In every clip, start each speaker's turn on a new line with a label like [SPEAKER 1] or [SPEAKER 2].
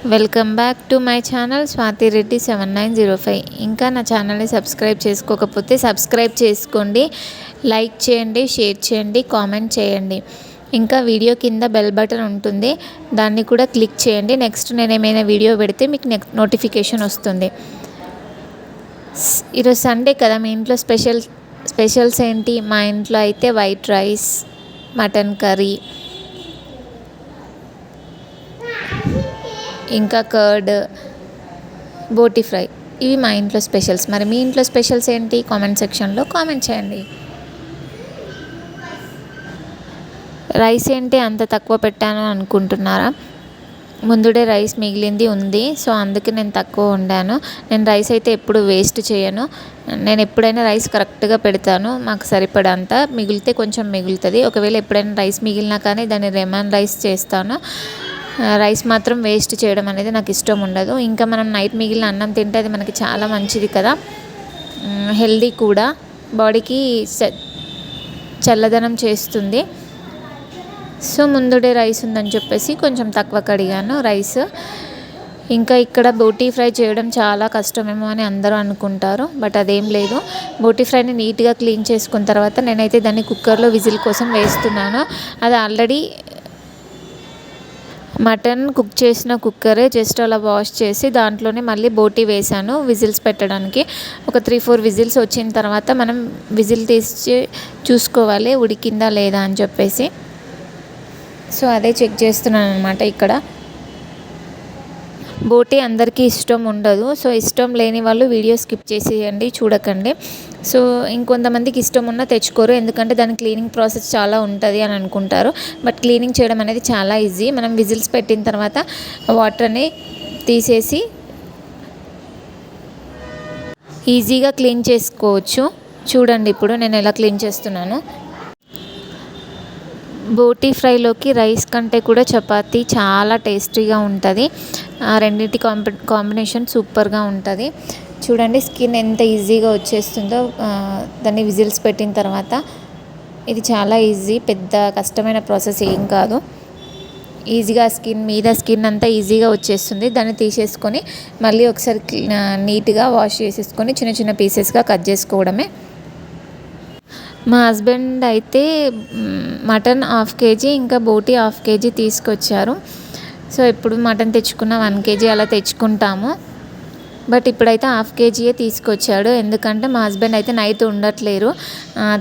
[SPEAKER 1] Welcome back to my channel Swathi Reddy 7905. ఇంకా నా ఛానల్ని సబ్స్క్రైబ్ చేసుకోకపోతే సబ్స్క్రైబ్ చేసుకోండి, లైక్ చేయండి, షేర్ చేయండి, కామెంట్ చేయండి. ఇంకా వీడియో కింద బెల్ బటన్ ఉంటుంది, దాన్ని కూడా క్లిక్ చేయండి. నెక్స్ట్ నేను ఏమైనా వీడియో పెడితే మీకు నోటిఫికేషన్ వస్తుంది. ఈరోజు సండే కదా, మీ ఇంట్లో స్పెషల్స్ ఏంటి? మా ఇంట్లో అయితే వైట్ రైస్, మటన్ కర్రీ, ఇంకా కర్డ్, బోటి ఫ్రై, ఇవి మా ఇంట్లో స్పెషల్స్. మరి మీ ఇంట్లో స్పెషల్స్ ఏంటి? కామెంట్ సెక్షన్లో కామెంట్ చేయండి. రైస్ ఏంటి అంత తక్కువ పెట్టాను అనుకుంటున్నారా? ముందుడే రైస్ మిగిలింది ఉంది, సో అందుకే నేను తక్కువ వండాను. నేను రైస్ అయితే ఎప్పుడు వేస్ట్ చేయను. నేను ఎప్పుడైనా రైస్ కరెక్ట్గా పెడతాను, మాకు సరిపడంత. మిగిలితే కొంచెం మిగులుతుంది. ఒకవేళ ఎప్పుడైనా రైస్ మిగిలినా కానీ దాన్ని లెమన్ రైస్ చేస్తాను. రైస్ మాత్రం వేస్ట్ చేయడం అనేది నాకు ఇష్టం ఉండదు. ఇంకా మనం నైట్ మిగిలిన అన్నం తింటే అది మనకి చాలా మంచిది కదా, హెల్దీ కూడా, బాడీకి చల్లదనం చేస్తుంది. సో ముందుడే రైస్ ఉందని చెప్పేసి కొంచెం తక్కువ కడిగాను రైస్. ఇంకా ఇక్కడ బోటీ ఫ్రై చేయడం చాలా కష్టమేమో అని అందరూ అనుకుంటారు, బట్ అదేం లేదు. బోటీ ఫ్రైని నీట్గా క్లీన్ చేసుకున్న తర్వాత నేనైతే దాన్ని కుక్కర్లో విజిల్ కోసం వేస్తున్నాను. అది ఆల్రెడీ మటన్ కుక్ చేసిన కుక్కరే, జస్ట్ అలా వాష్ చేసి దాంట్లోనే మళ్ళీ బోటీ వేసాను విజిల్స్ పెట్టడానికి. ఒక 3-4 విజిల్స్ వచ్చిన తర్వాత మనం విజిల్ తీసి చూసుకోవాలి ఉడికిందా లేదా అని చెప్పేసి. సో అదే చెక్ చేస్తున్నాను అనమాట. ఇక్కడ బోటీ అందరికీ ఇష్టం ఉండదు, సో ఇష్టం లేని వాళ్ళు వీడియో స్కిప్ చేసేయండి, చూడకండి. సో ఇంకొంతమందికి ఇష్టం ఉన్నా తెచ్చుకోరు, ఎందుకంటే దాని క్లీనింగ్ ప్రాసెస్ చాలా ఉంటుంది అని అనుకుంటారు. బట్ క్లీనింగ్ చేయడం అనేది చాలా ఈజీ. మనం విజిల్స్ పెట్టిన తర్వాత వాటర్ని తీసేసి ఈజీగా క్లీన్ చేసుకోవచ్చు. చూడండి ఇప్పుడు నేను ఎలా క్లీన్ చేస్తున్నాను. బోటీ ఫ్రైలోకి రైస్ కంటే కూడా చపాతీ చాలా టేస్టీగా ఉంటుంది. రెండింటి కాంబినేషన్ సూపర్గా ఉంటుంది. చూడండి స్కిన్ ఎంత ఈజీగా వచ్చేస్తుందో దాన్ని విజిల్స్ పెట్టిన తర్వాత. ఇది చాలా ఈజీ, పెద్ద కష్టమైన ప్రాసెస్ ఏం కాదు. ఈజీగా స్కిన్ అంతా ఈజీగా వచ్చేస్తుంది. దాన్ని తీసేసుకొని మళ్ళీ ఒకసారి నీట్గా వాష్ చేసేసుకొని చిన్న చిన్న పీసెస్గా కట్ చేసుకోవడమే. మా హస్బెండ్ అయితే మటన్ 1/2 kg ఇంకా బోటీ 1/2 kg తీసుకొచ్చారు. సో ఎప్పుడు మటన్ తెచ్చుకున్న 1 kg అలా తెచ్చుకుంటాము, బట్ ఇప్పుడైతే 1/2 kg తీసుకొచ్చాడు. ఎందుకంటే మా హస్బెండ్ అయితే నైట్ ఉండట్లేరు,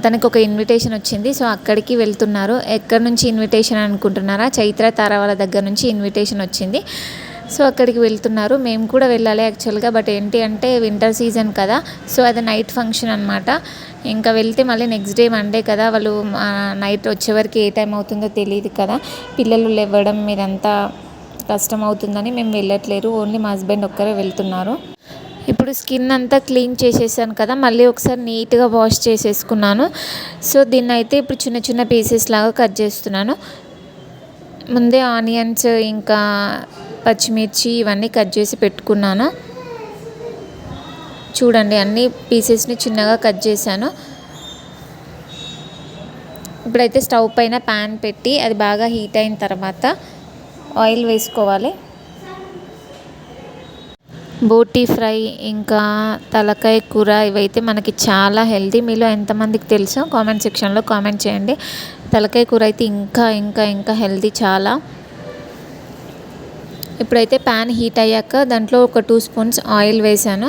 [SPEAKER 1] తనకు ఒక ఇన్విటేషన్ వచ్చింది, సో అక్కడికి వెళ్తున్నారు. ఎక్కడి నుంచి ఇన్విటేషన్ అనుకుంటున్నారా? చైత్ర తారావాల దగ్గర నుంచి ఇన్విటేషన్ వచ్చింది, సో అక్కడికి వెళ్తున్నారు. మేము కూడా వెళ్ళాలి యాక్చువల్గా, బట్ ఏంటి అంటే వింటర్ సీజన్ కదా, సో అది నైట్ ఫంక్షన్ అనమాట. ఇంకా వెళ్తే మళ్ళీ నెక్స్ట్ డే మండే కదా, వాళ్ళు నైట్ వచ్చేవరకు ఏ టైం అవుతుందో తెలియదు కదా, పిల్లలు లేవడం మీదంతా కష్టం అవుతుందని మేము వెళ్ళట్లేరు. ఓన్లీ మా హస్బెండ్ ఒక్కరే వెళ్తున్నారు. ఇప్పుడు స్కిన్ అంతా క్లీన్ చేసేసాను కదా, మళ్ళీ ఒకసారి నీట్గా వాష్ చేసేసుకున్నాను. సో దీన్ని అయితే ఇప్పుడు చిన్న చిన్న పీసెస్ లాగా కట్ చేస్తున్నాను. ముందే ఆనియన్స్ ఇంకా పచ్చిమిర్చి ఇవన్నీ కట్ చేసి పెట్టుకున్నాను. చూడండి అన్ని పీసెస్ని చిన్నగా కట్ చేశాను. ఇప్పుడైతే స్టవ్ పైన ప్యాన్ పెట్టి అది బాగా హీట్ అయిన తర్వాత ఆయిల్ వేసుకోవాలి. బోటీ ఫ్రై ఇంకా తలకాయ కూర ఇవైతే మనకి చాలా హెల్తీ. మీలో ఎంతమందికి తెలుసో కామెంట్ సెక్షన్లో కామెంట్ చేయండి. తలకాయ కూర అయితే ఇంకా ఇంకా ఇంకా హెల్తీ చాలా. ఇప్పుడైతే ప్యాన్ హీట్ అయ్యాక దాంట్లో ఒక 2 స్పూన్స్ ఆయిల్ వేసాను.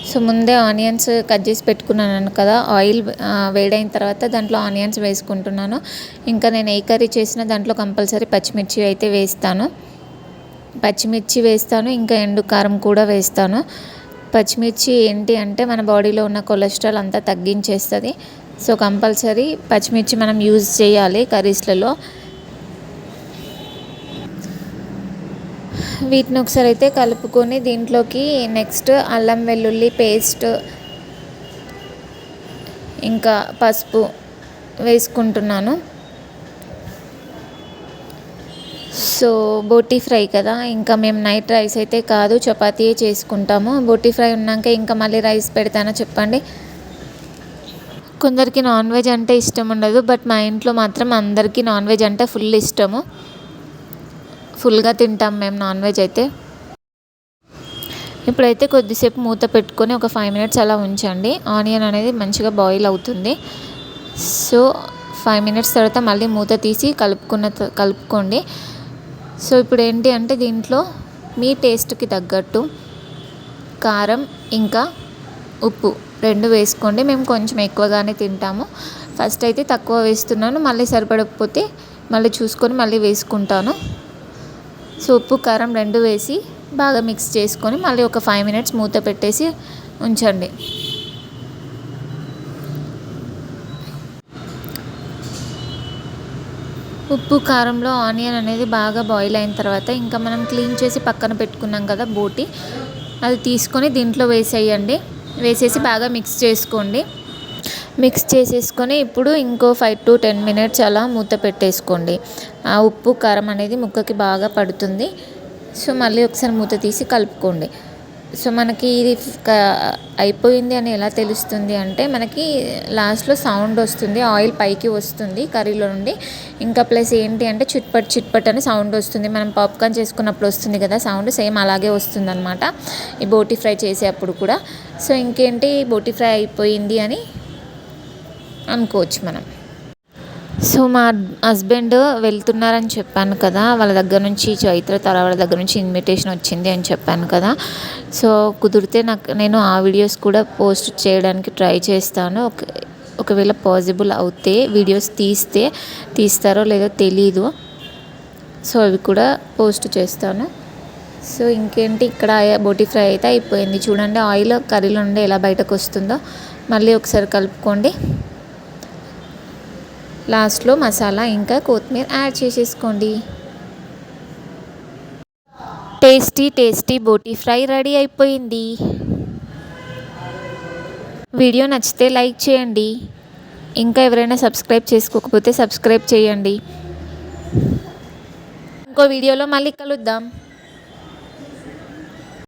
[SPEAKER 1] సో ముందే ఆనియన్స్ కట్ చేసి పెట్టుకున్నాను కదా, ఆయిల్ వేడైన తర్వాత దాంట్లో ఆనియన్స్ వేసుకుంటున్నాను. ఇంకా నేను ఏ కర్రీ చేసినా దాంట్లో కంపల్సరీ పచ్చిమిర్చి అయితే వేస్తాను. పచ్చిమిర్చి వేస్తాను, ఇంకా ఎండు కారం కూడా వేస్తాను. పచ్చిమిర్చి ఏంటి అంటే మన బాడీలో ఉన్న కొలెస్ట్రాల్ అంతా తగ్గించేస్తుంది. సో కంపల్సరీ పచ్చిమిర్చి మనం యూజ్ చేయాలి కర్రీస్లలో. వీటిని ఒకసారి అయితే కలుపుకొని దీంట్లోకి నెక్స్ట్ అల్లం వెల్లుల్లి పేస్ట్ ఇంకా పసుపు వేసుకుంటున్నాను. సో బోటీ ఫ్రై కదా, ఇంకా మేము నైట్ రైస్ అయితే కాదు చపాతీయే చేసుకుంటాము. బోటీ ఫ్రై ఉన్నాక ఇంకా మళ్ళీ రైస్ పెడతానో చెప్పండి? కొందరికి నాన్ వెజ్ అంటే ఇష్టం ఉండదు, బట్ మా ఇంట్లో మాత్రం అందరికీ నాన్ వెజ్ అంటే ఫుల్ ఇష్టము. ఫుల్గా తింటాం మేము నాన్ వెజ్ అయితే. ఇప్పుడైతే కొద్దిసేపు మూత పెట్టుకొని ఒక 5 మినిట్స్ అలా ఉంచండి. ఆనియన్ అనేది మంచిగా బాయిల్ అవుతుంది. సో 5 మినిట్స్ తర్వాత మళ్ళీ మూత తీసి కలుపుకోండి. సో ఇప్పుడు ఏంటి అంటే దీంట్లో మీ టేస్ట్కి తగ్గట్టు కారం ఇంకా ఉప్పు 2 వేసుకోండి. మేము కొంచెం ఎక్కువగానే తింటాము. ఫస్ట్ అయితే తక్కువ వేస్తున్నాను, మళ్ళీ సరిపడకపోతే మళ్ళీ చూసుకొని మళ్ళీ వేసుకుంటాను. సో ఉప్పు కారం 2 వేసి బాగా మిక్స్ చేసుకొని మళ్ళీ ఒక 5 మినిట్స్ మూత పెట్టేసి ఉంచండి. ఉప్పు కారంలో ఆనియన్ అనేది బాగా బాయిల్ అయిన తర్వాత ఇంకా మనం క్లీన్ చేసి పక్కన పెట్టుకున్నాం కదా బోటి, అది తీసుకొని దీంట్లో వేసేయండి. వేసేసి బాగా మిక్స్ చేసుకోండి. మిక్స్ చేసేసుకొని ఇప్పుడు ఇంకో 5 to 10 మినిట్స్ అలా మూత పెట్టేసుకోండి. ఆ ఉప్పు కారం అనేది ముక్కకి బాగా పడుతుంది. సో మళ్ళీ ఒకసారి మూత తీసి కలుపుకోండి. సో మనకి ఇది అయిపోయింది అని ఎలా తెలుస్తుంది అంటే మనకి లాస్ట్లో సౌండ్ వస్తుంది, ఆయిల్ పైకి వస్తుంది కర్రీలో నుండి. ఇంకా ప్లస్ ఏంటి అంటే చిట్పట్ చిట్పట్ అని సౌండ్ వస్తుంది. మనం పాప్కార్న్ చేసుకున్నప్పుడు వస్తుంది కదా సౌండ్, సేమ్ అలాగే వస్తుంది అనమాట ఈ బోటి ఫ్రై చేసేటప్పుడు కూడా. సో ఇంకేంటి బోటి ఫ్రై అయిపోయింది అని అనుకోవచ్చు మనం. సో మా హస్బెండ్ వెళ్తున్నారని చెప్పాను కదా, వాళ్ళ దగ్గర నుంచి చైత్ర వాళ్ళ దగ్గర నుంచి ఇన్విటేషన్ వచ్చింది అని చెప్పాను కదా. సో కుదిరితే నేను ఆ వీడియోస్ కూడా పోస్ట్ చేయడానికి ట్రై చేస్తాను. ఒకవేళ పాసిబుల్ అవుతే వీడియోస్ తీస్తారో లేదో తెలీదు. సో అవి కూడా పోస్ట్ చేస్తాను. సో ఇంకేంటి ఇక్కడ బోటి ఫ్రై అయితే అయిపోయింది. చూడండి ఆయిల్ కర్రీలో నుండి ఎలా బయటకు వస్తుందో. మళ్ళీ ఒకసారి కలుపుకోండి. లాస్ట్లో మసాలా ఇంకా కొత్తిమీర యాడ్ చేసేసుకోండి. టేస్టీ బోటి ఫ్రై రెడీ అయిపోయింది. వీడియో నచ్చితే లైక్ చేయండి. ఇంకా ఎవరైనా సబ్స్క్రైబ్ చేసుకోకపోతే సబ్స్క్రైబ్ చేయండి. ఇంకో వీడియోలో మళ్ళీ కలుద్దాం.